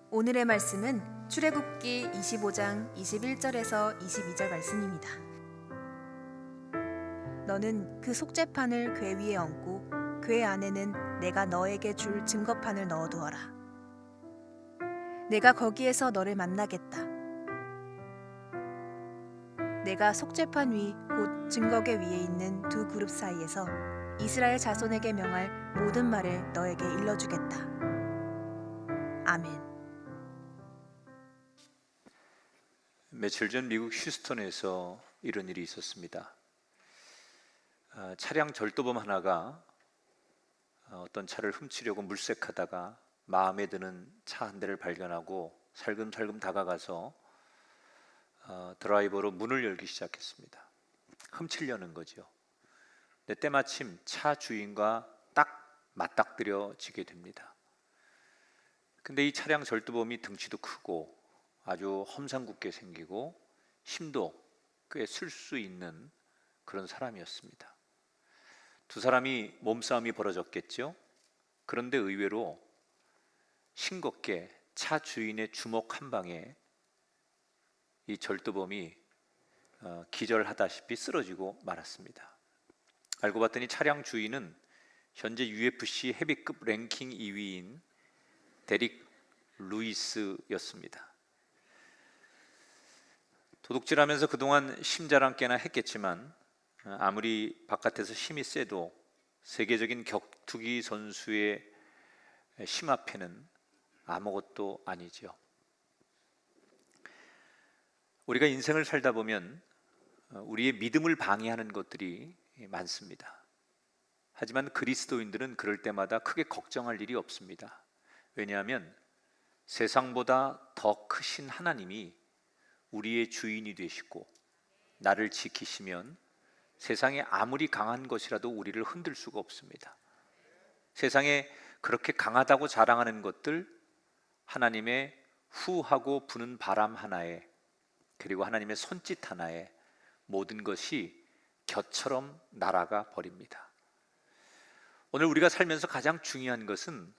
오늘의 말씀은 출애굽기 25장 21절에서 22절 말씀입니다. 너는 그 속죄판을 궤 위에 얹고 궤 안에는 내가 너에게 줄 증거판을 넣어두어라. 내가 거기에서 너를 만나겠다. 내가 속죄판 위 곧 증거궤 위에 있는 두 그룹 사이에서 이스라엘 자손에게 명할 모든 말을 너에게 일러주겠다. 아멘. 며칠 전 미국 휴스턴에서 이런 일이 있었습니다. 차량 절도범 하나가 어떤 차를 훔치려고 물색하다가 마음에 드는 차 한 대를 발견하고 살금살금 다가가서 드라이버로 문을 열기 시작했습니다. 훔치려는 거죠. 근데 때마침 차 주인과 딱 맞닥뜨려지게 됩니다. 근데 이 차량 절도범이 덩치도 크고 아주 험상궂게 생기고 힘도 꽤 쓸 수 있는 그런 사람이었습니다. 두 사람이 몸싸움이 벌어졌겠죠. 그런데 의외로 싱겁게 차 주인의 주먹 한 방에 이 절도범이 기절하다시피 쓰러지고 말았습니다. 알고 봤더니 차량 주인은 현재 UFC 헤비급 랭킹 2위인 데릭 루이스였습니다. 도둑질하면서 그동안 심자랑깨나 했겠지만 아무리 바깥에서 힘이 세도 세계적인 격투기 선수의 힘 앞에는 아무것도 아니죠. 우리가 인생을 살다 보면 우리의 믿음을 방해하는 것들이 많습니다. 하지만 그리스도인들은 그럴 때마다 크게 걱정할 일이 없습니다. 왜냐하면 세상보다 더 크신 하나님이 우리의 주인이 되시고 나를 지키시면 세상에 아무리 강한 것이라도 우리를 흔들 수가 없습니다. 세상에 그렇게 강하다고 자랑하는 것들, 하나님의 후하고 부는 바람 하나에 그리고 하나님의 손짓 하나에 모든 것이 겨처럼 날아가 버립니다. 오늘 우리가 살면서 가장 중요한 것은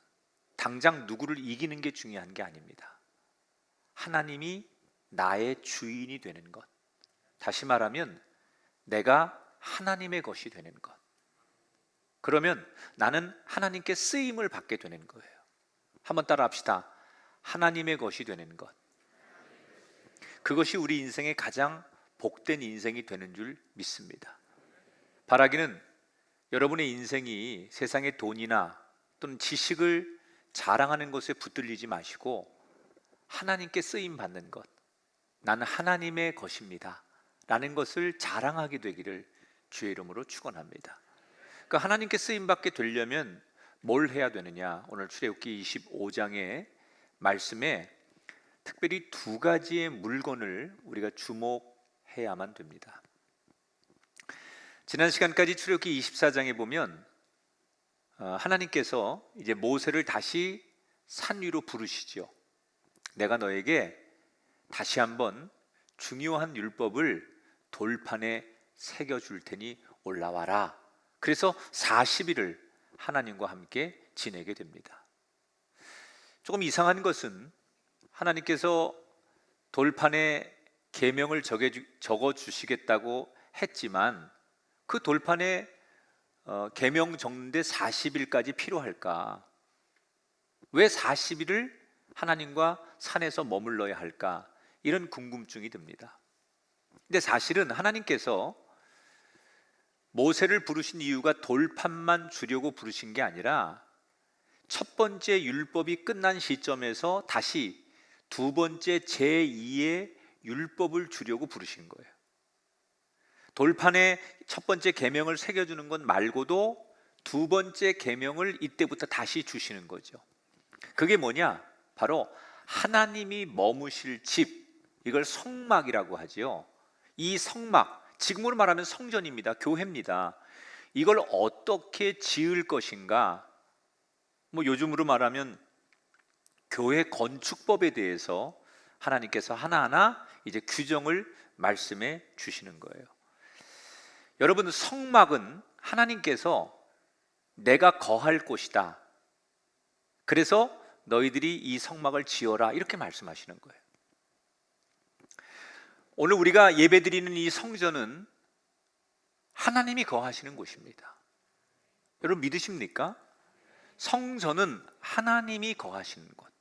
당장 누구를 이기는 게 중요한 게 아닙니다. 하나님이 나의 주인이 되는 것, 다시 말하면 내가 하나님의 것이 되는 것. 그러면 나는 하나님께 쓰임을 받게 되는 거예요. 한번 따라 합시다. 하나님의 것이 되는 것. 그것이 우리 인생의 가장 복된 인생이 되는 줄 믿습니다. 바라기는 여러분의 인생이 세상의 돈이나 또는 지식을 자랑하는 것에 붙들리지 마시고 하나님께 쓰임 받는 것, 나는 하나님의 것입니다 라는 것을 자랑하게 되기를 주의 이름으로 축원합니다. 그 하나님께 쓰임 받게 되려면 뭘 해야 되느냐? 오늘 출애굽기 25장의 말씀에 특별히 두 가지의 물건을 우리가 주목해야만 됩니다. 지난 시간까지 출애굽기 24장에 보면 하나님께서 이제 모세를 다시 산 위로 부르시죠. 내가 너에게 다시 한번 중요한 율법을 돌판에 새겨줄 테니 올라와라. 그래서 40일을 하나님과 함께 지내게 됩니다. 조금 이상한 것은 하나님께서 돌판에 계명을 적어주시겠다고 했지만 그 돌판에 계명 적는데 40일까지 필요할까? 왜 40일을 하나님과 산에서 머물러야 할까? 이런 궁금증이 듭니다. 근데 사실은 하나님께서 모세를 부르신 이유가 돌판만 주려고 부르신 게 아니라 첫 번째 율법이 끝난 시점에서 다시 두 번째 제2의 율법을 주려고 부르신 거예요. 돌판에 첫 번째 계명을 새겨주는 것 말고도 두 번째 계명을 이때부터 다시 주시는 거죠. 그게 뭐냐? 바로 하나님이 머무실 집, 이걸 성막이라고 하죠. 이 성막, 지금으로 말하면 성전입니다. 교회입니다. 이걸 어떻게 지을 것인가? 요즘으로 말하면 교회 건축법에 대해서 하나님께서 하나하나 이제 규정을 말씀해 주시는 거예요. 여러분, 성막은 하나님께서 내가 거할 곳이다. 그래서 너희들이 이 성막을 지어라 이렇게 말씀하시는 거예요. 오늘 우리가 예배드리는 이 성전은 하나님이 거하시는 곳입니다. 여러분 믿으십니까? 성전은 하나님이 거하시는 곳,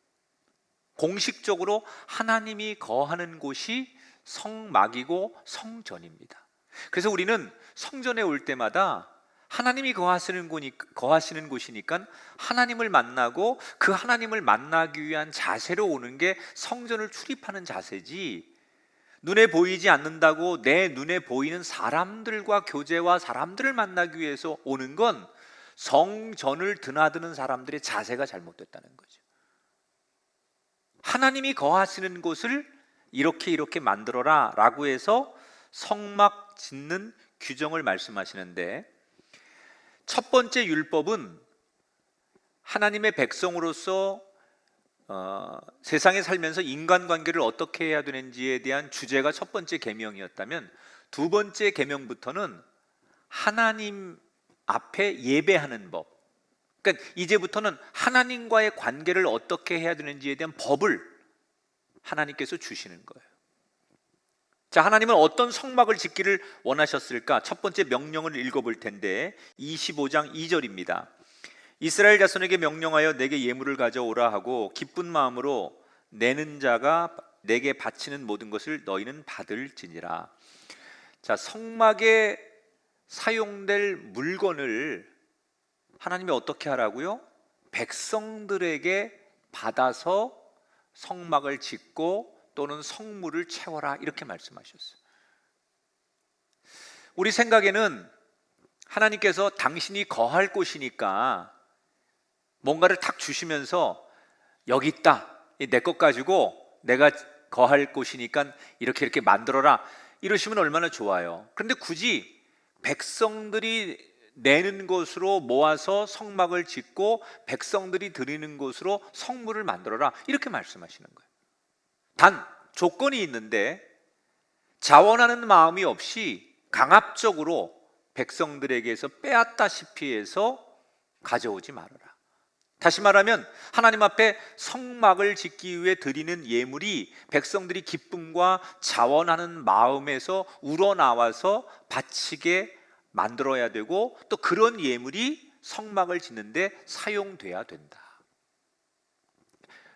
공식적으로 하나님이 거하는 곳이 성막이고 성전입니다. 그래서 우리는 성전에 올 때마다 하나님이 거하시는 곳이니까 하나님을 만나고 그 하나님을 만나기 위한 자세로 오는 게 성전을 출입하는 자세지, 눈에 보이지 않는다고 내 눈에 보이는 사람들과 교제와 사람들을 만나기 위해서 오는 건 성전을 드나드는 사람들의 자세가 잘못됐다는 거죠. 하나님이 거하시는 곳을 이렇게 만들어라 라고 해서 성막 짓는 규정을 말씀하시는데, 첫 번째 율법은 하나님의 백성으로서 세상에 살면서 인간관계를 어떻게 해야 되는지에 대한 주제가 첫 번째 계명이었다면, 두 번째 계명부터는 하나님 앞에 예배하는 법, 그러니까 이제부터는 하나님과의 관계를 어떻게 해야 되는지에 대한 법을 하나님께서 주시는 거예요. 자, 하나님은 어떤 성막을 짓기를 원하셨을까? 첫 번째 명령을 읽어볼 텐데 25장 2절입니다. 이스라엘 자손에게 명령하여 내게 예물을 가져오라 하고 기쁜 마음으로 내는 자가 내게 바치는 모든 것을 너희는 받을지니라. 자, 성막에 사용될 물건을 하나님이 어떻게 하라고요? 백성들에게 받아서 성막을 짓고 또는 성물을 채워라 이렇게 말씀하셨어요. 우리 생각에는 하나님께서 당신이 거할 곳이니까 뭔가를 탁 주시면서 여기 있다, 내 것 가지고 내가 거할 곳이니까 이렇게 만들어라 이러시면 얼마나 좋아요. 그런데 굳이 백성들이 내는 것으로 모아서 성막을 짓고 백성들이 드리는 것으로 성물을 만들어라 이렇게 말씀하시는 거예요. 단 조건이 있는데, 자원하는 마음이 없이 강압적으로 백성들에게서 빼앗다시피 해서 가져오지 말아라. 다시 말하면 하나님 앞에 성막을 짓기 위해 드리는 예물이 백성들이 기쁨과 자원하는 마음에서 우러나와서 바치게 만들어야 되고, 또 그런 예물이 성막을 짓는데 사용돼야 된다.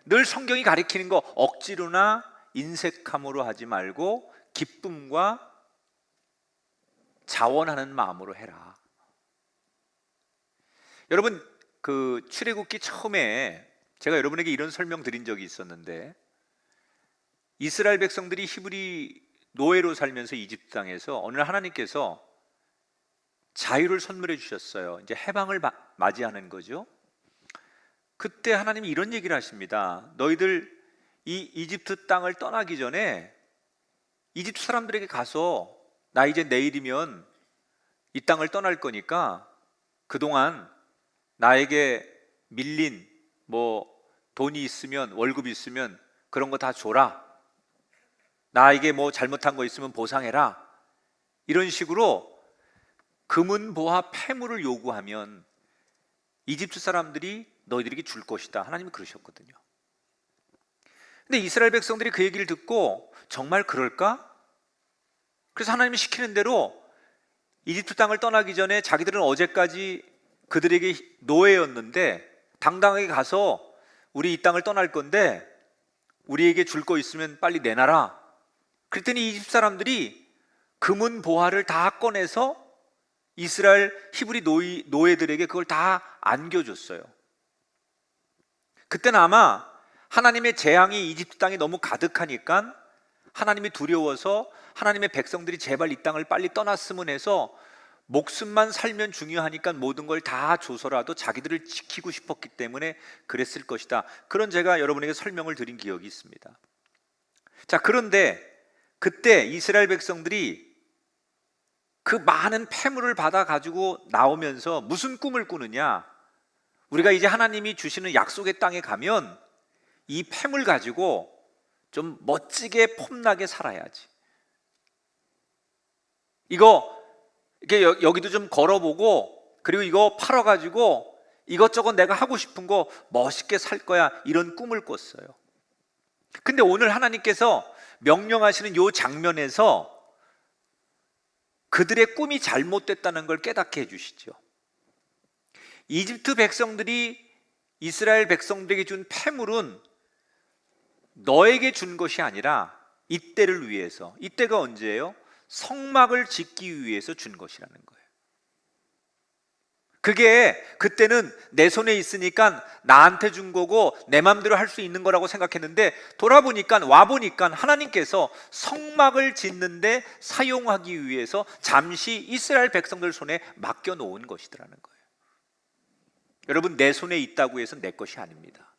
늘 성경이 가리키는 거 억지로나 인색함으로 하지 말고 기쁨과 자원하는 마음으로 해라. 여러분, 그 출애굽기 처음에 제가 여러분에게 이런 설명 드린 적이 있었는데, 이스라엘 백성들이 히브리 노예로 살면서 이집트 땅에서 어느 날 하나님께서 자유를 선물해 주셨어요. 이제 해방을 맞이하는 거죠. 그때 하나님이 이런 얘기를 하십니다. 너희들 이 이집트 땅을 떠나기 전에 이집트 사람들에게 가서 나 이제 내일이면 이 땅을 떠날 거니까 그동안 나에게 밀린 돈이 있으면, 월급이 있으면 그런 거 다 줘라. 나에게 잘못한 거 있으면 보상해라. 이런 식으로 금은 보화 폐물을 요구하면 이집트 사람들이 너희들에게 줄 것이다. 하나님이 그러셨거든요. 근데 이스라엘 백성들이 그 얘기를 듣고 정말 그럴까? 그래서 하나님이 시키는 대로 이집트 땅을 떠나기 전에 자기들은 어제까지 그들에게 노예였는데 당당하게 가서 우리 이 땅을 떠날 건데 우리에게 줄 거 있으면 빨리 내놔라. 그랬더니 이집트 사람들이 금은 보화를 다 꺼내서 이스라엘 히브리 노예들에게 그걸 다 안겨줬어요. 그때는 아마 하나님의 재앙이 이집트 땅에 너무 가득하니까 하나님이 두려워서 하나님의 백성들이 제발 이 땅을 빨리 떠났으면 해서 목숨만 살면 중요하니까 모든 걸 다 줘서라도 자기들을 지키고 싶었기 때문에 그랬을 것이다. 그런 제가 여러분에게 설명을 드린 기억이 있습니다. 자, 그런데 그때 이스라엘 백성들이 그 많은 폐물을 받아 가지고 나오면서 무슨 꿈을 꾸느냐? 우리가 이제 하나님이 주시는 약속의 땅에 가면 이 폐물 가지고 좀 멋지게 폼나게 살아야지. 이거 이렇게 여기도 좀 걸어보고, 그리고 이거 팔아가지고 이것저것 내가 하고 싶은 거 멋있게 살 거야, 이런 꿈을 꿨어요. 근데 오늘 하나님께서 명령하시는 이 장면에서 그들의 꿈이 잘못됐다는 걸 깨닫게 해주시죠. 이집트 백성들이 이스라엘 백성들에게 준 패물은 너에게 준 것이 아니라 이때를 위해서, 이때가 언제예요? 성막을 짓기 위해서 준 것이라는 거예요. 그게 그때는 내 손에 있으니까 나한테 준 거고 내 마음대로 할 수 있는 거라고 생각했는데, 돌아보니까, 와보니까 하나님께서 성막을 짓는데 사용하기 위해서 잠시 이스라엘 백성들 손에 맡겨놓은 것이더라는 거예요. 여러분, 내 손에 있다고 해서 내 것이 아닙니다.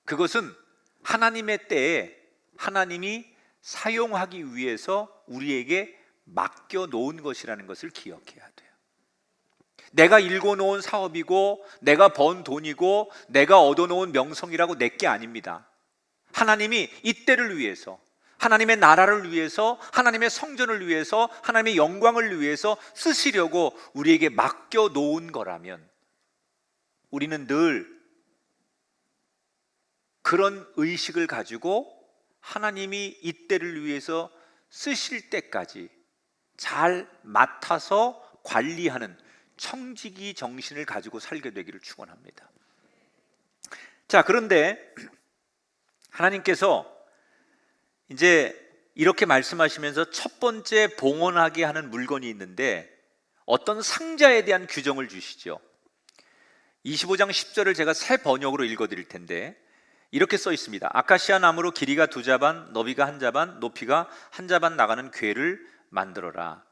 그것은 하나님의 때에 하나님이 사용하기 위해서 우리에게 맡겨놓은 것이라는 것을 기억해야 돼요. 내가 일궈놓은 사업이고 내가 번 돈이고 내가 얻어놓은 명성이라고 내 게 아닙니다. 하나님이 이때를 위해서, 하나님의 나라를 위해서, 하나님의 성전을 위해서, 하나님의 영광을 위해서 쓰시려고 우리에게 맡겨놓은 거라면 우리는 늘 그런 의식을 가지고 하나님이 이때를 위해서 쓰실 때까지 잘 맡아서 관리하는 청지기 정신을 가지고 살게 되기를 축원합니다. 자, 그런데 하나님께서 이제 이렇게 말씀하시면서 첫 번째 봉헌하게 하는 물건이 있는데 어떤 상자에 대한 규정을 주시죠. 25장 10절을 제가 새 번역으로 읽어드릴 텐데 이렇게 써 있습니다. 아카시아 나무로 길이가 2자반, 너비가 1자반, 높이가 1자반 나가는 궤를 만들어라.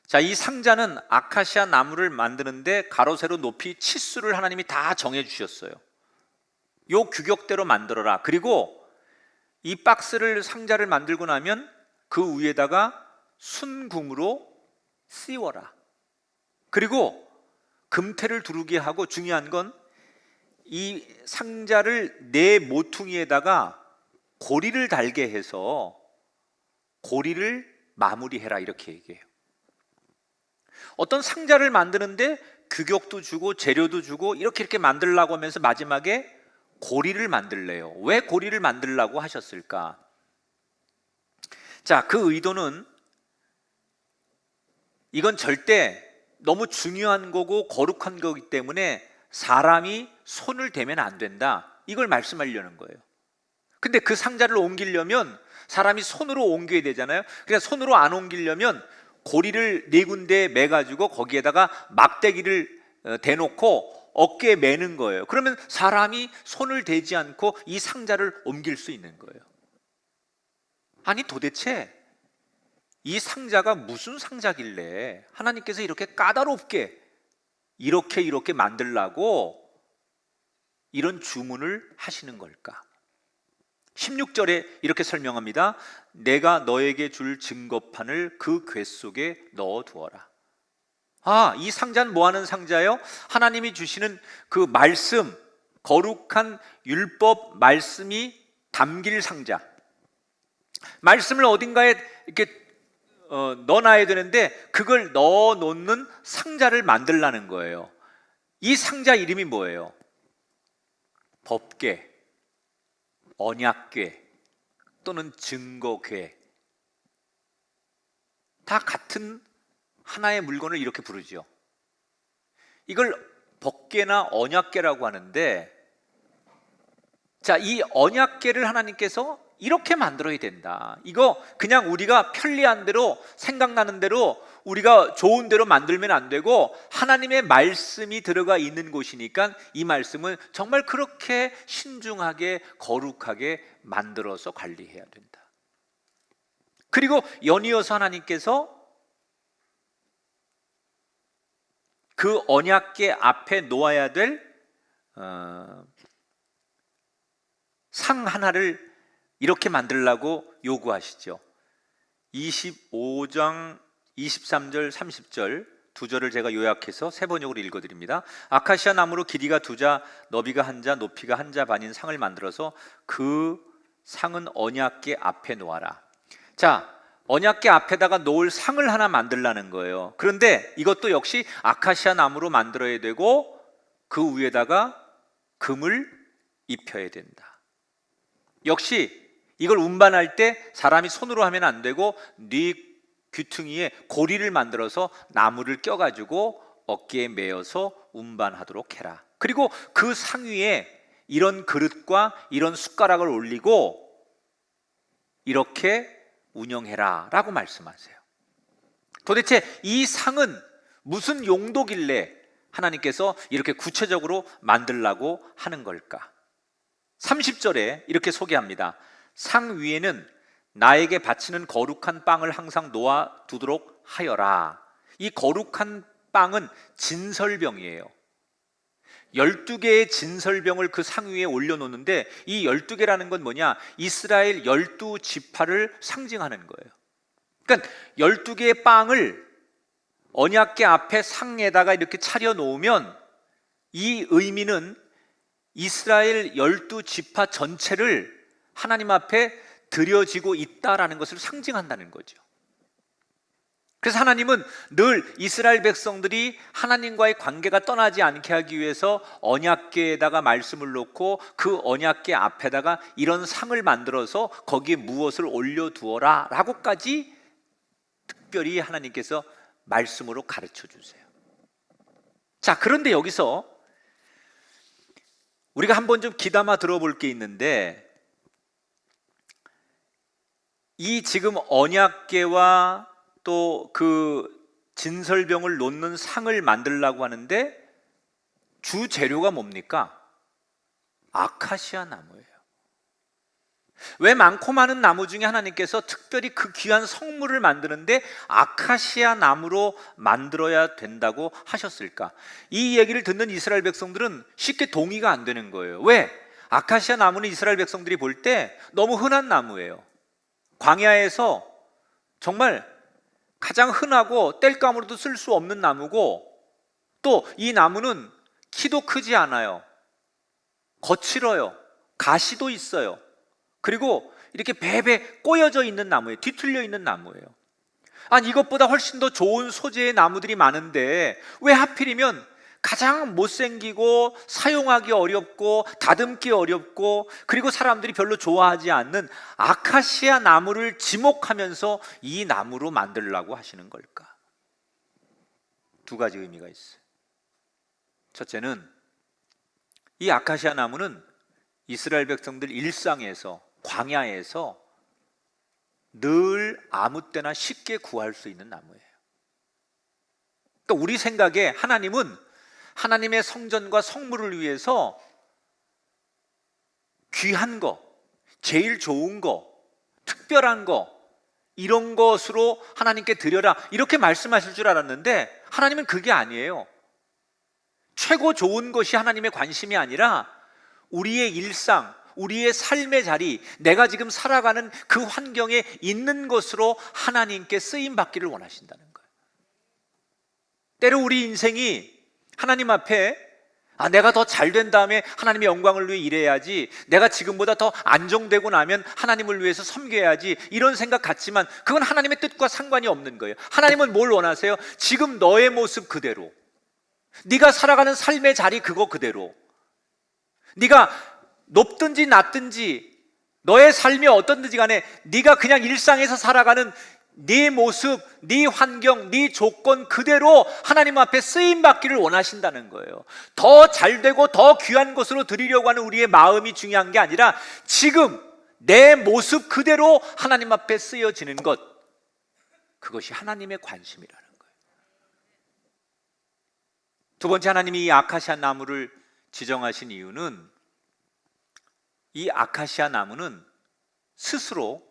자, 이 상자는 아카시아 나무를 만드는데 가로 세로 높이 치수를 하나님이 다 정해 주셨어요. 요 규격대로 만들어라. 그리고 이 박스를, 상자를 만들고 나면 그 위에다가 순금으로 씌워라. 그리고 금태를 두르게 하고, 중요한 건 이 상자를 내 모퉁이에다가 고리를 달게 해서 고리를 마무리해라, 이렇게 얘기해요. 어떤 상자를 만드는데 규격도 주고 재료도 주고 이렇게 만들려고 하면서 마지막에 고리를 만들래요. 왜 고리를 만들려고 하셨을까? 자, 그 의도는 이건 절대 너무 중요한 거고 거룩한 거기 때문에 사람이 손을 대면 안 된다, 이걸 말씀하려는 거예요. 근데 그 상자를 옮기려면 사람이 손으로 옮겨야 되잖아요. 그러니까 손으로 안 옮기려면 고리를 4군데 매가지고 거기에다가 막대기를 대놓고 어깨에 매는 거예요. 그러면 사람이 손을 대지 않고 이 상자를 옮길 수 있는 거예요. 아니, 도대체 이 상자가 무슨 상자길래 하나님께서 이렇게 까다롭게 이렇게 만들라고 이런 주문을 하시는 걸까? 16절에 이렇게 설명합니다. 내가 너에게 줄 증거판을 그 궤 속에 넣어두어라. 아, 이 상자는 뭐 하는 상자예요? 하나님이 주시는 그 말씀, 거룩한 율법 말씀이 담길 상자. 말씀을 어딘가에 이렇게 넣어놔야 되는데 그걸 넣어놓는 상자를 만들라는 거예요. 이 상자 이름이 뭐예요? 법궤, 언약궤 또는 증거궤. 다 같은 하나의 물건을 이렇게 부르죠. 이걸 법궤나 언약궤라고 하는데, 자, 이 언약궤를 하나님께서 이렇게 만들어야 된다. 이거 그냥 우리가 편리한 대로, 생각나는 대로, 우리가 좋은 대로 만들면 안 되고 하나님의 말씀이 들어가 있는 곳이니까 이 말씀은 정말 그렇게 신중하게 거룩하게 만들어서 관리해야 된다. 그리고 연이어서 하나님께서 그 언약궤 앞에 놓아야 될 상 하나를 이렇게 만들라고 요구하시죠. 25장 23절 30절 두 절을 제가 요약해서 세 번역으로 읽어드립니다. 아카시아 나무로 길이가 2자, 너비가 1자, 높이가 1자 반인 상을 만들어서 그 상은 언약궤 앞에 놓아라. 자, 언약궤 앞에다가 놓을 상을 하나 만들라는 거예요. 그런데 이것도 역시 아카시아 나무로 만들어야 되고 그 위에다가 금을 입혀야 된다. 역시 이걸 운반할 때 사람이 손으로 하면 안 되고 네 귀퉁이에 고리를 만들어서 나무를 껴가지고 어깨에 매어서 운반하도록 해라. 그리고 그 상위에 이런 그릇과 이런 숟가락을 올리고 이렇게 운영해라 라고 말씀하세요. 도대체 이 상은 무슨 용도길래 하나님께서 이렇게 구체적으로 만들라고 하는 걸까? 30절에 이렇게 소개합니다. 상 위에는 나에게 바치는 거룩한 빵을 항상 놓아두도록 하여라. 이 거룩한 빵은 진설병이에요. 12개의 진설병을 그 상 위에 올려놓는데 이 12개라는 건 뭐냐? 이스라엘 12지파를 상징하는 거예요. 그러니까 12개의 빵을 언약궤 앞에 상에다가 이렇게 차려놓으면 이 의미는 이스라엘 12지파 전체를 하나님 앞에 드려지고 있다라는 것을 상징한다는 거죠. 그래서 하나님은 늘 이스라엘 백성들이 하나님과의 관계가 떠나지 않게 하기 위해서 언약궤에다가 말씀을 놓고 그 언약궤 앞에다가 이런 상을 만들어서 거기에 무엇을 올려두어라 라고까지 특별히 하나님께서 말씀으로 가르쳐 주세요. 자, 그런데 여기서 우리가 한번 좀 귀담아 들어볼 게 있는데, 이 지금 언약궤와 또 그 진설병을 놓는 상을 만들려고 하는데 주 재료가 뭡니까? 아카시아 나무예요. 왜 많고 많은 나무 중에 하나님께서 특별히 그 귀한 성물을 만드는데 아카시아 나무로 만들어야 된다고 하셨을까? 이 얘기를 듣는 이스라엘 백성들은 쉽게 동의가 안 되는 거예요. 왜? 아카시아 나무는 이스라엘 백성들이 볼 때 너무 흔한 나무예요. 광야에서 정말 가장 흔하고 땔감으로도 쓸 수 없는 나무고, 또 이 나무는 키도 크지 않아요. 거칠어요. 가시도 있어요. 그리고 이렇게 배배 꼬여져 있는 나무예요. 뒤틀려 있는 나무예요. 아니, 이것보다 훨씬 더 좋은 소재의 나무들이 많은데 왜 하필이면 가장 못생기고 사용하기 어렵고 다듬기 어렵고 그리고 사람들이 별로 좋아하지 않는 아카시아 나무를 지목하면서 이 나무로 만들려고 하시는 걸까? 두 가지 의미가 있어요. 첫째는 이 아카시아 나무는 이스라엘 백성들 일상에서, 광야에서 늘 아무 때나 쉽게 구할 수 있는 나무예요. 그러니까 우리 생각에 하나님은 하나님의 성전과 성물을 위해서 귀한 거, 제일 좋은 거, 특별한 거, 이런 것으로 하나님께 드려라 이렇게 말씀하실 줄 알았는데 하나님은 그게 아니에요. 최고 좋은 것이 하나님의 관심이 아니라 우리의 일상, 우리의 삶의 자리, 내가 지금 살아가는 그 환경에 있는 것으로 하나님께 쓰임 받기를 원하신다는 거예요. 때로 우리 인생이 하나님 앞에 내가 더 잘 된 다음에 하나님의 영광을 위해 일해야지, 내가 지금보다 더 안정되고 나면 하나님을 위해서 섬겨야지, 이런 생각 같지만 그건 하나님의 뜻과 상관이 없는 거예요. 하나님은 뭘 원하세요? 지금 너의 모습 그대로, 네가 살아가는 삶의 자리 그거 그대로, 네가 높든지 낮든지 너의 삶이 어떻든지 간에 네가 그냥 일상에서 살아가는 네 모습, 네 환경, 네 조건 그대로 하나님 앞에 쓰임받기를 원하신다는 거예요. 더 잘되고 더 귀한 것으로 드리려고 하는 우리의 마음이 중요한 게 아니라 지금 내 모습 그대로 하나님 앞에 쓰여지는 것, 그것이 하나님의 관심이라는 거예요. 두 번째, 하나님이 이 아카시아 나무를 지정하신 이유는 이 아카시아 나무는 스스로,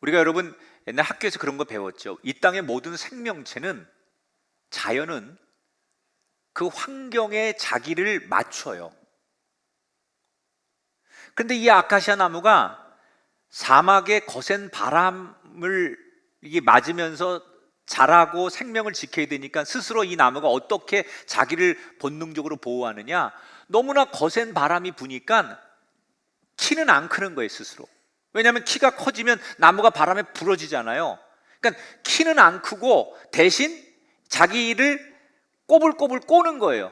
우리가 여러분 옛날 학교에서 그런 거 배웠죠. 이 땅의 모든 생명체는, 자연은 그 환경에 자기를 맞춰요. 그런데 이 아카시아 나무가 사막의 거센 바람을 이게 맞으면서 자라고 생명을 지켜야 되니까 스스로 이 나무가 어떻게 자기를 본능적으로 보호하느냐, 너무나 거센 바람이 부니까 키는 안 크는 거예요, 스스로. 왜냐하면 키가 커지면 나무가 바람에 부러지잖아요. 그러니까 키는 안 크고 대신 자기를 꼬불꼬불 꼬는 거예요.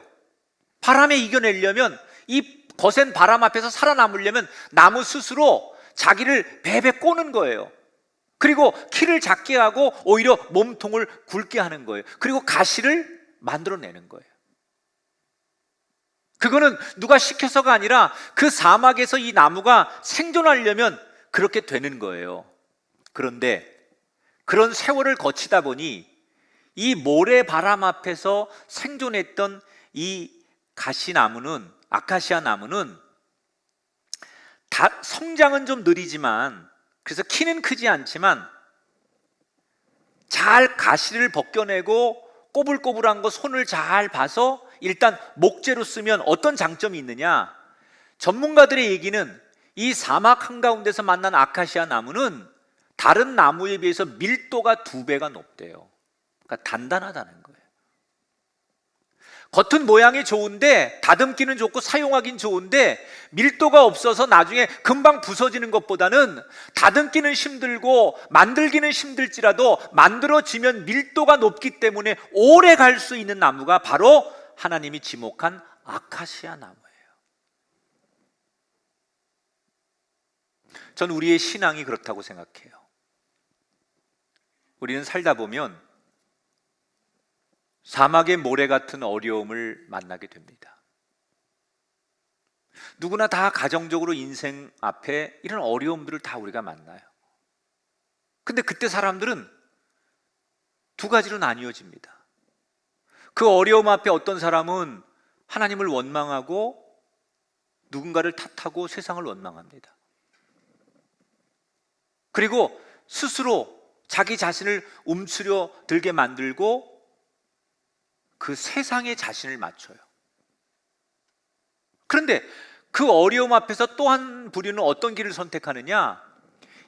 바람에 이겨내려면, 이 거센 바람 앞에서 살아남으려면 나무 스스로 자기를 베베 꼬는 거예요. 그리고 키를 작게 하고 오히려 몸통을 굵게 하는 거예요. 그리고 가시를 만들어내는 거예요. 그거는 누가 시켜서가 아니라 그 사막에서 이 나무가 생존하려면 그렇게 되는 거예요. 그런데 그런 세월을 거치다 보니 이 모래바람 앞에서 생존했던 이 가시나무는, 아카시아 나무는 성장은 좀 느리지만, 그래서 키는 크지 않지만 잘 가시를 벗겨내고 꼬불꼬불한 거 손을 잘 봐서 일단 목재로 쓰면 어떤 장점이 있느냐? 전문가들의 얘기는 이 사막 한가운데서 만난 아카시아 나무는 다른 나무에 비해서 밀도가 2배가 높대요. 그러니까 단단하다는 거예요. 겉은 모양이 좋은데, 다듬기는 좋고 사용하긴 좋은데 밀도가 없어서 나중에 금방 부서지는 것보다는 다듬기는 힘들고 만들기는 힘들지라도 만들어지면 밀도가 높기 때문에 오래 갈 수 있는 나무가 바로 하나님이 지목한 아카시아 나무예요. 저는 우리의 신앙이 그렇다고 생각해요. 우리는 살다 보면 사막의 모래 같은 어려움을 만나게 됩니다. 누구나 다 가정적으로 인생 앞에 이런 어려움들을 다 우리가 만나요. 근데 그때 사람들은 두 가지로 나뉘어집니다. 그 어려움 앞에 어떤 사람은 하나님을 원망하고 누군가를 탓하고 세상을 원망합니다. 그리고 스스로 자기 자신을 움츠려 들게 만들고 그 세상에 자신을 맞춰요. 그런데 그 어려움 앞에서 또 한 부류는 어떤 길을 선택하느냐?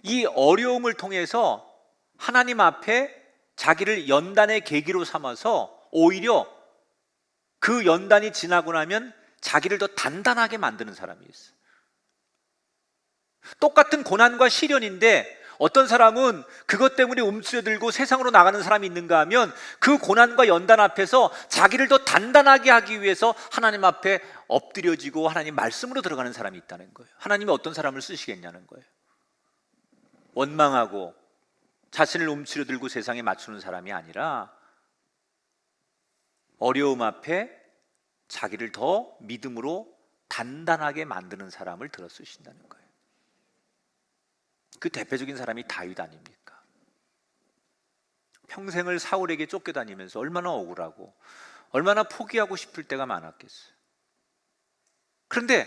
이 어려움을 통해서 하나님 앞에 자기를 연단의 계기로 삼아서 오히려 그 연단이 지나고 나면 자기를 더 단단하게 만드는 사람이 있어요. 똑같은 고난과 시련인데 어떤 사람은 그것 때문에 움츠려들고 세상으로 나가는 사람이 있는가 하면 그 고난과 연단 앞에서 자기를 더 단단하게 하기 위해서 하나님 앞에 엎드려지고 하나님 말씀으로 들어가는 사람이 있다는 거예요. 하나님이 어떤 사람을 쓰시겠냐는 거예요. 원망하고 자신을 움츠려들고 세상에 맞추는 사람이 아니라 어려움 앞에 자기를 더 믿음으로 단단하게 만드는 사람을 들어 쓰신다는 거예요. 그 대표적인 사람이 다윗 아닙니까? 평생을 사울에게 쫓겨다니면서 얼마나 억울하고 얼마나 포기하고 싶을 때가 많았겠어요. 그런데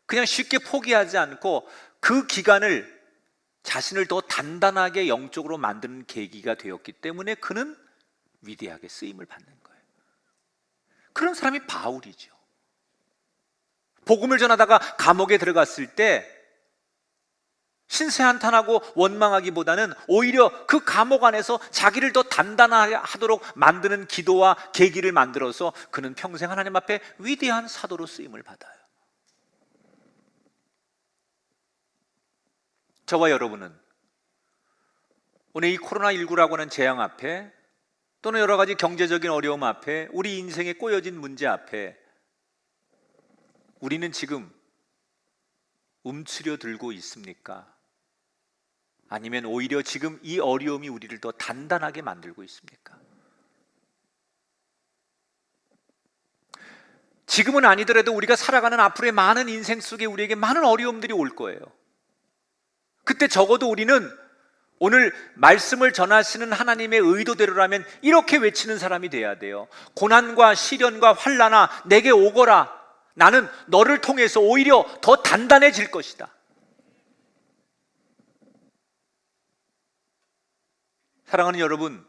그냥 쉽게 포기하지 않고 그 기간을 자신을 더 단단하게 영적으로 만드는 계기가 되었기 때문에 그는 위대하게 쓰임을 받는 거예요. 그런 사람이 바울이죠. 복음을 전하다가 감옥에 들어갔을 때 신세한탄하고 원망하기보다는 오히려 그 감옥 안에서 자기를 더 단단하게 하도록 만드는 기도와 계기를 만들어서 그는 평생 하나님 앞에 위대한 사도로 쓰임을 받아요. 저와 여러분은 오늘 이 코로나19라고 하는 재앙 앞에 또는 여러 가지 경제적인 어려움 앞에 우리 인생에 꼬여진 문제 앞에 우리는 지금 움츠려 들고 있습니까? 아니면 오히려 지금 이 어려움이 우리를 더 단단하게 만들고 있습니까? 지금은 아니더라도 우리가 살아가는 앞으로의 많은 인생 속에 우리에게 많은 어려움들이 올 거예요. 그때 적어도 우리는 오늘 말씀을 전하시는 하나님의 의도대로라면 이렇게 외치는 사람이 돼야 돼요. 고난과 시련과 환난아 내게 오거라. 나는 너를 통해서 오히려 더 단단해질 것이다. 사랑하는 여러분,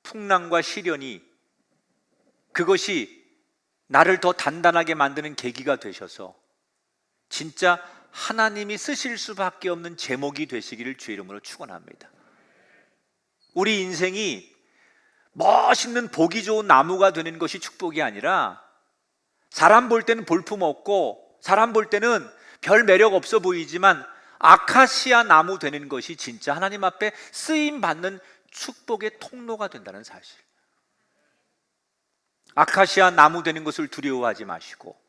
풍랑과 시련이 그것이 나를 더 단단하게 만드는 계기가 되셔서 진짜 하나님이 쓰실 수밖에 없는 제목이 되시기를 주의 이름으로 축원합니다. 우리 인생이 멋있는 보기 좋은 나무가 되는 것이 축복이 아니라 사람 볼 때는 볼품없고 사람 볼 때는 별 매력 없어 보이지만 아카시아 나무 되는 것이 진짜 하나님 앞에 쓰임 받는 축복의 통로가 된다는 사실. 아카시아 나무 되는 것을 두려워하지 마시고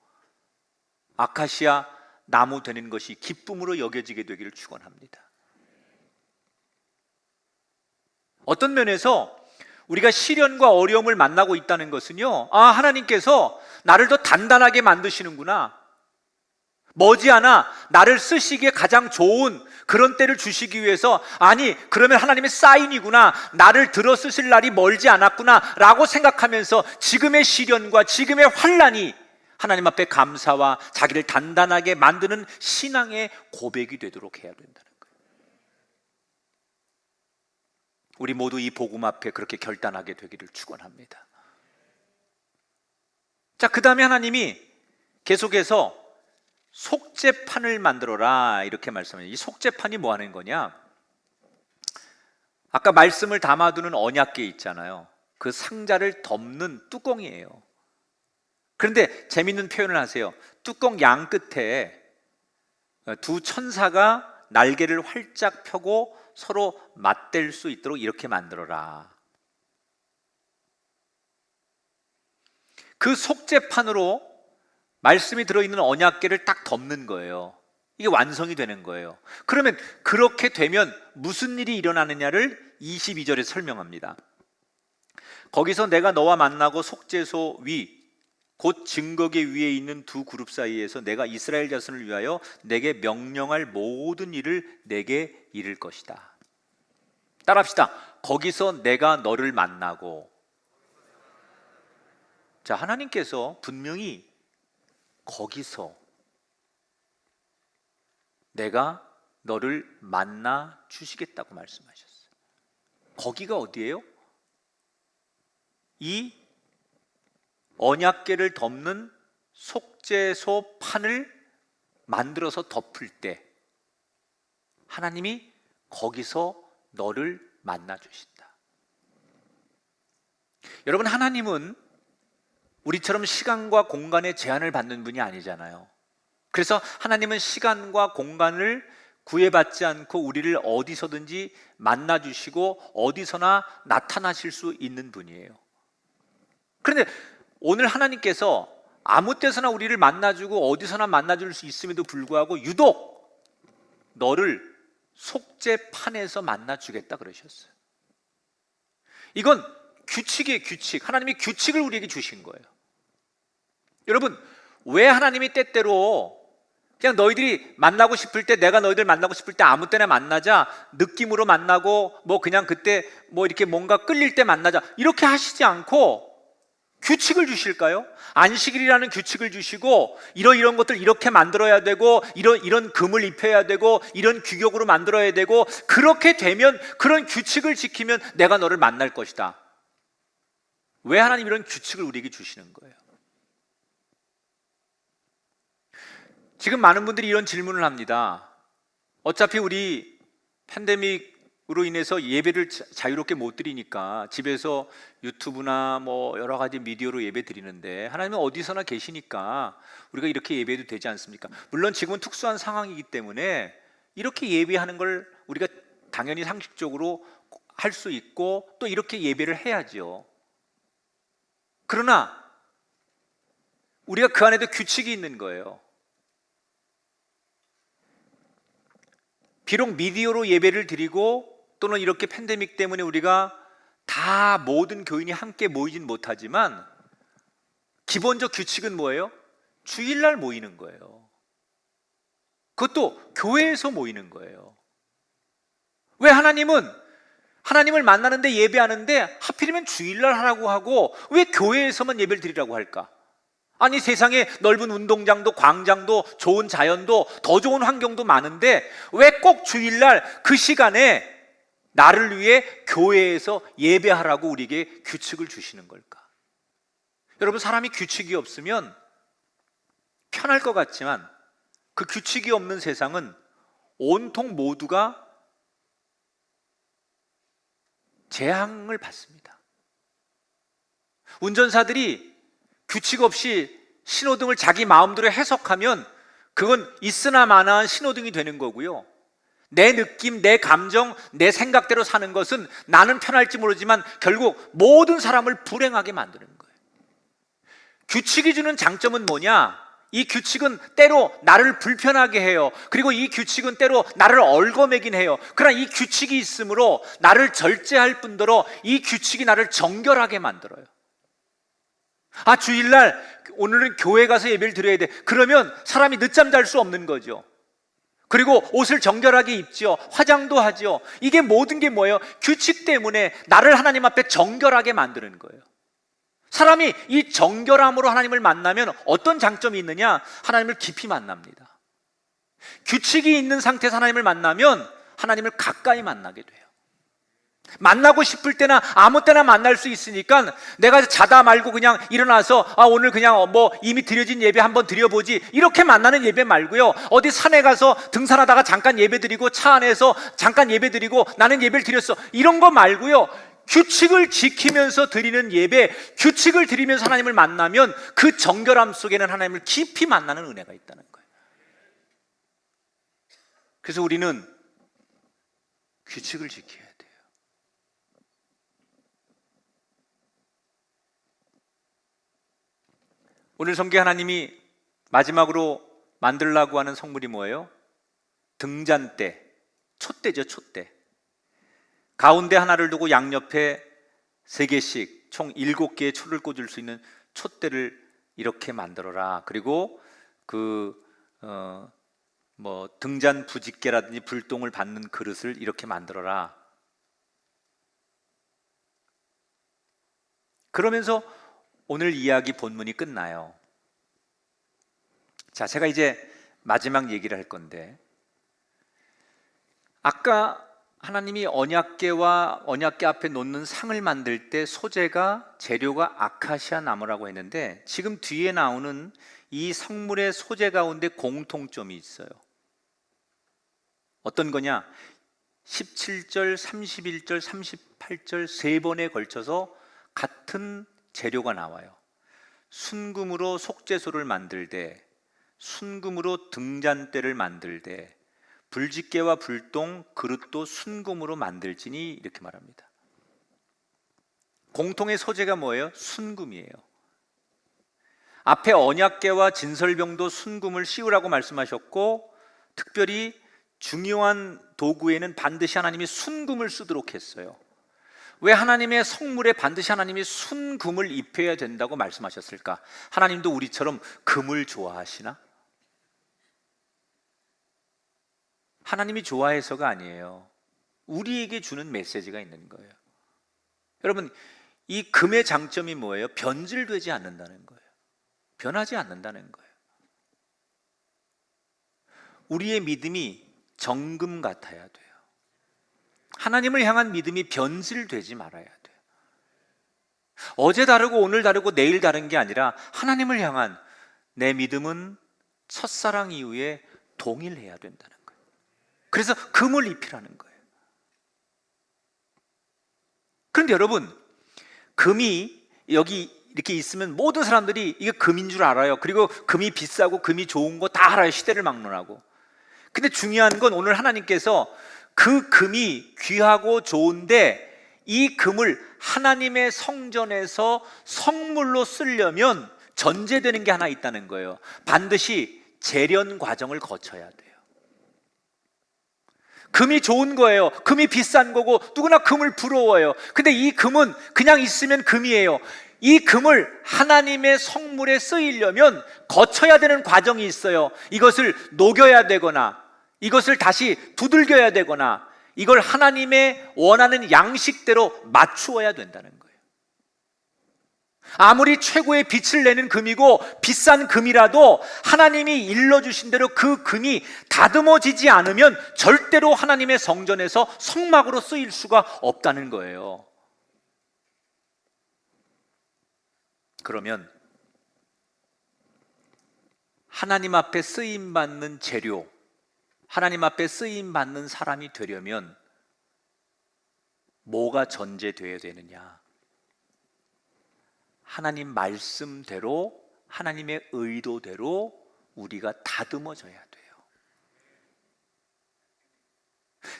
아카시아 나무 되는 것이 기쁨으로 여겨지게 되기를 축원합니다. 어떤 면에서 우리가 시련과 어려움을 만나고 있다는 것은요, 하나님께서 나를 더 단단하게 만드시는구나, 머지않아 나를 쓰시기에 가장 좋은 그런 때를 주시기 위해서, 아니 그러면 하나님의 사인이구나, 나를 들어 쓰실 날이 멀지 않았구나 라고 생각하면서 지금의 시련과 지금의 환난이 하나님 앞에 감사와 자기를 단단하게 만드는 신앙의 고백이 되도록 해야 된다는 거예요. 우리 모두 이 복음 앞에 그렇게 결단하게 되기를 축원합니다. 자, 그 다음에 하나님이 계속해서 속죄판을 만들어라 이렇게 말씀해요. 이 속죄판이 뭐 하는 거냐? 아까 말씀을 담아두는 언약궤 있잖아요. 그 상자를 덮는 뚜껑이에요. 그런데 재밌는 표현을 하세요. 뚜껑 양 끝에 두 천사가 날개를 활짝 펴고 서로 맞댈 수 있도록 이렇게 만들어라. 그 속죄판으로 말씀이 들어있는 언약궤를 딱 덮는 거예요. 이게 완성이 되는 거예요. 그러면 그렇게 되면 무슨 일이 일어나느냐를 22절에 설명합니다. 거기서 내가 너와 만나고 속죄소 위 곧 증거궤 위에 있는 두 그룹 사이에서 내가 이스라엘 자손을 위하여 내게 명령할 모든 일을 내게 이를 것이다. 따라합시다. 거기서 내가 너를 만나고. 자, 하나님께서 분명히 거기서 내가 너를 만나 주시겠다고 말씀하셨어요. 거기가 어디예요? 이 언약궤를 덮는 속죄소 판을 만들어서 덮을 때 하나님이 거기서 너를 만나 주신다. 여러분, 하나님은 우리처럼 시간과 공간의 제한을 받는 분이 아니잖아요. 그래서 하나님은 시간과 공간을 구애받지 않고 우리를 어디서든지 만나 주시고 어디서나 나타나실 수 있는 분이에요. 그런데 오늘 하나님께서 아무 때서나 우리를 만나주고 어디서나 만나줄 수 있음에도 불구하고 유독 너를 속죄판에서 만나주겠다 그러셨어요. 이건 규칙이에요, 규칙. 하나님이 규칙을 우리에게 주신 거예요. 여러분, 왜 하나님이 때때로 그냥 너희들이 만나고 싶을 때, 내가 너희들 만나고 싶을 때 아무 때나 만나자, 느낌으로 만나고 뭐 그냥 그때 뭐 이렇게 뭔가 끌릴 때 만나자 이렇게 하시지 않고 규칙을 주실까요? 안식일이라는 규칙을 주시고 이런 것들 이렇게 만들어야 되고 이런 금을 입혀야 되고 이런 규격으로 만들어야 되고 그렇게 되면, 그런 규칙을 지키면 내가 너를 만날 것이다. 왜 하나님 이런 규칙을 우리에게 주시는 거예요? 지금 많은 분들이 이런 질문을 합니다. 어차피 우리 팬데믹으로 인해서 예배를 자유롭게 못 드리니까 집에서 유튜브나 뭐 여러 가지 미디어로 예배 드리는데 하나님은 어디서나 계시니까 우리가 이렇게 예배해도 되지 않습니까? 물론 지금은 특수한 상황이기 때문에 이렇게 예배하는 걸 우리가 당연히 상식적으로 할 수 있고 또 이렇게 예배를 해야죠. 그러나 우리가 그 안에도 규칙이 있는 거예요. 비록 미디어로 예배를 드리고 또는 이렇게 팬데믹 때문에 우리가 다 모든 교인이 함께 모이진 못하지만 기본적 규칙은 뭐예요? 주일날 모이는 거예요. 그것도 교회에서 모이는 거예요. 왜 하나님을 만나는데 예배하는데 하필이면 주일날 하라고 하고 왜 교회에서만 예배를 드리라고 할까? 아니, 세상에 넓은 운동장도 광장도 좋은 자연도 더 좋은 환경도 많은데 왜 꼭 주일날 그 시간에 나를 위해 교회에서 예배하라고 우리에게 규칙을 주시는 걸까? 여러분, 사람이 규칙이 없으면 편할 것 같지만 그 규칙이 없는 세상은 온통 모두가 재앙을 받습니다. 운전사들이 규칙 없이 신호등을 자기 마음대로 해석하면 그건 있으나 마나한 신호등이 되는 거고요. 내 느낌, 내 감정, 내 생각대로 사는 것은 나는 편할지 모르지만 결국 모든 사람을 불행하게 만드는 거예요. 규칙이 주는 장점은 뭐냐? 이 규칙은 때로 나를 불편하게 해요. 그리고 이 규칙은 때로 나를 얽어매긴 해요. 그러나 이 규칙이 있으므로 나를 절제할 뿐더러 이 규칙이 나를 정결하게 만들어요. 주일날 오늘은 교회 가서 예배를 드려야 돼. 그러면 사람이 늦잠 잘 수 없는 거죠. 그리고 옷을 정결하게 입지요. 화장도 하지요. 이게 모든 게 뭐예요? 규칙 때문에 나를 하나님 앞에 정결하게 만드는 거예요. 사람이 이 정결함으로 하나님을 만나면 어떤 장점이 있느냐? 하나님을 깊이 만납니다. 규칙이 있는 상태에서 하나님을 만나면 하나님을 가까이 만나게 돼요. 만나고 싶을 때나 아무 때나 만날 수 있으니까 내가 자다 말고 그냥 일어나서 오늘 그냥 이미 드려진 예배 한번 드려보지, 이렇게 만나는 예배 말고요, 어디 산에 가서 등산하다가 잠깐 예배 드리고 차 안에서 잠깐 예배 드리고 나는 예배를 드렸어, 이런 거 말고요, 규칙을 지키면서 드리는 예배, 규칙을 드리면서 하나님을 만나면 그 정결함 속에는 하나님을 깊이 만나는 은혜가 있다는 거예요. 그래서 우리는 규칙을 지켜야 돼요. 오늘 성경 하나님이 마지막으로 만들려고 하는 성물이 뭐예요? 등잔대, 촛대죠, 촛대. 가운데 하나를 두고 양옆에 3개씩 총 7개의 촛을 꽂을 수 있는 촛대를 이렇게 만들어라. 그리고 등잔 부집개라든지 불똥을 받는 그릇을 이렇게 만들어라. 그러면서 오늘 이야기 본문이 끝나요. 자, 제가 이제 마지막 얘기를 할 건데, 아까 하나님이 언약궤와 언약궤 앞에 놓는 상을 만들 때 소재가, 재료가 아카시아 나무라고 했는데, 지금 뒤에 나오는 이 성물의 소재 가운데 공통점이 있어요. 어떤 거냐? 17절, 31절, 38절 3번에 걸쳐서 같은 재료가 나와요. 순금으로 속죄소를 만들되, 순금으로 등잔대를 만들되, 불집게와 불똥, 그릇도 순금으로 만들지니, 이렇게 말합니다. 공통의 소재가 뭐예요? 순금이에요. 앞에 언약궤와 진설병도 순금을 씌우라고 말씀하셨고, 특별히 중요한 도구에는 반드시 하나님이 순금을 쓰도록 했어요. 왜 하나님의 성물에 반드시 하나님이 순금을 입혀야 된다고 말씀하셨을까? 하나님도 우리처럼 금을 좋아하시나? 하나님이 좋아해서가 아니에요. 우리에게 주는 메시지가 있는 거예요. 여러분, 이 금의 장점이 뭐예요? 변질되지 않는다는 거예요. 변하지 않는다는 거예요. 우리의 믿음이 정금 같아야 돼요. 하나님을 향한 믿음이 변질되지 말아야 돼요. 어제 다르고 오늘 다르고 내일 다른 게 아니라 하나님을 향한 내 믿음은 첫사랑 이후에 동일해야 된다는 거예요. 그래서 금을 입히라는 거예요. 그런데 여러분, 금이 여기 이렇게 있으면 모든 사람들이 이게 금인 줄 알아요. 그리고 금이 비싸고 금이 좋은 거 다 알아요. 시대를 막론하고. 근데 중요한 건 오늘 하나님께서 그 금이 귀하고 좋은데 이 금을 하나님의 성전에서 성물로 쓰려면 전제되는 게 하나 있다는 거예요. 반드시 재련 과정을 거쳐야 돼요. 금이 좋은 거예요. 금이 비싼 거고 누구나 금을 부러워해요. 근데 이 금은 그냥 있으면 금이에요. 이 금을 하나님의 성물에 쓰이려면 거쳐야 되는 과정이 있어요. 이것을 녹여야 되거나 이것을 다시 두들겨야 되거나 이걸 하나님의 원하는 양식대로 맞추어야 된다는 거예요. 아무리 최고의 빛을 내는 금이고 비싼 금이라도 하나님이 일러주신 대로 그 금이 다듬어지지 않으면 절대로 하나님의 성전에서 성막으로 쓰일 수가 없다는 거예요. 그러면 하나님 앞에 쓰임받는 재료, 하나님 앞에 쓰임받는 사람이 되려면 뭐가 전제되어야 되느냐? 하나님 말씀대로, 하나님의 의도대로 우리가 다듬어져야 돼요.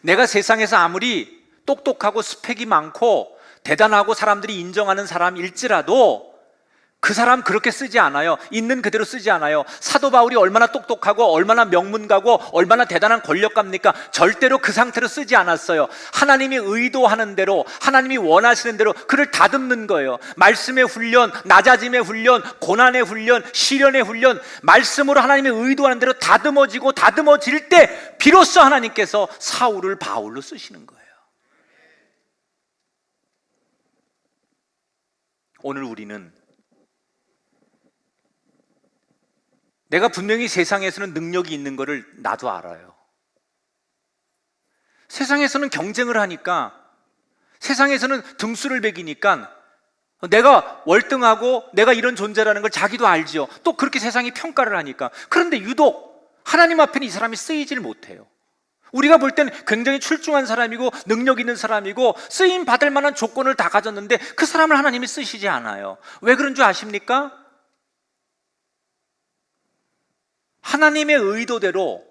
내가 세상에서 아무리 똑똑하고 스펙이 많고 대단하고 사람들이 인정하는 사람일지라도 그 사람 그렇게 쓰지 않아요. 있는 그대로 쓰지 않아요. 사도 바울이 얼마나 똑똑하고 얼마나 명문가고 얼마나 대단한 권력가입니까? 절대로 그 상태로 쓰지 않았어요. 하나님이 의도하는 대로, 하나님이 원하시는 대로 그를 다듬는 거예요. 말씀의 훈련, 낮아짐의 훈련, 고난의 훈련, 시련의 훈련, 말씀으로 하나님이 의도하는 대로 다듬어지고 다듬어질 때 비로소 하나님께서 사울을 바울로 쓰시는 거예요. 오늘 우리는 내가 분명히 세상에서는 능력이 있는 것을 나도 알아요. 세상에서는 경쟁을 하니까, 세상에서는 등수를 매기니까 내가 월등하고 내가 이런 존재라는 걸 자기도 알지요. 또 그렇게 세상이 평가를 하니까. 그런데 유독 하나님 앞에는 이 사람이 쓰이지를 못해요. 우리가 볼 때는 굉장히 출중한 사람이고 능력 있는 사람이고 쓰임 받을 만한 조건을 다 가졌는데 그 사람을 하나님이 쓰시지 않아요. 왜 그런 줄 아십니까? 하나님의 의도대로,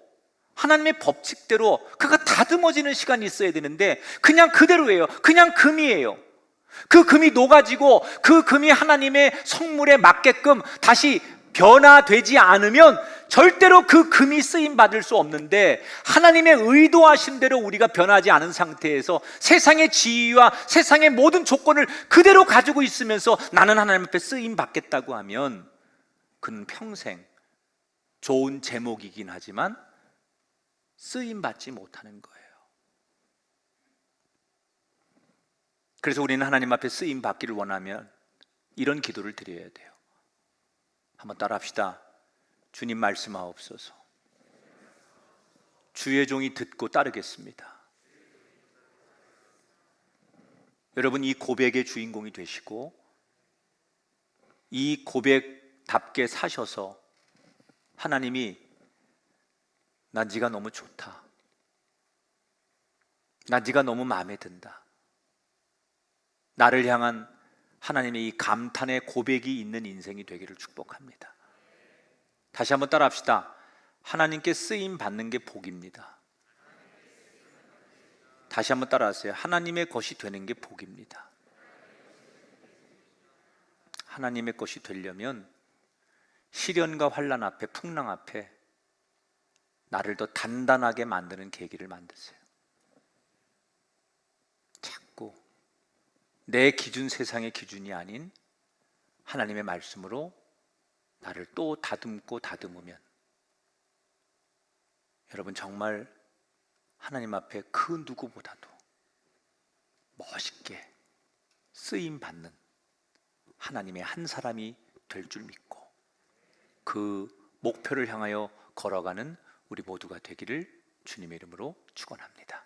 하나님의 법칙대로 그가 다듬어지는 시간이 있어야 되는데 그냥 그대로예요. 그냥 금이에요. 그 금이 녹아지고 그 금이 하나님의 성물에 맞게끔 다시 변화되지 않으면 절대로 그 금이 쓰임 받을 수 없는데, 하나님의 의도하신 대로 우리가 변하지 않은 상태에서 세상의 지위와 세상의 모든 조건을 그대로 가지고 있으면서 나는 하나님 앞에 쓰임 받겠다고 하면 그는 평생 좋은 제목이긴 하지만 쓰임 받지 못하는 거예요. 그래서 우리는 하나님 앞에 쓰임 받기를 원하면 이런 기도를 드려야 돼요. 한번 따라 합시다. 주님 말씀하옵소서. 주의 종이 듣고 따르겠습니다. 여러분, 이 고백의 주인공이 되시고 이 고백답게 사셔서 하나님이 난 네가 너무 좋다, 난 네가 너무 마음에 든다, 나를 향한 하나님의 이 감탄의 고백이 있는 인생이 되기를 축복합니다. 다시 한번 따라 합시다. 하나님께 쓰임 받는 게 복입니다. 다시 한번 따라 하세요. 하나님의 것이 되는 게 복입니다. 하나님의 것이 되려면 시련과 환난 앞에, 풍랑 앞에 나를 더 단단하게 만드는 계기를 만드세요. 자꾸 내 기준, 세상의 기준이 아닌 하나님의 말씀으로 나를 또 다듬고 다듬으면 여러분, 정말 하나님 앞에 그 누구보다도 멋있게 쓰임 받는 하나님의 한 사람이 될 줄 믿고 그 목표를 향하여 걸어가는 우리 모두가 되기를 주님의 이름으로 축원합니다.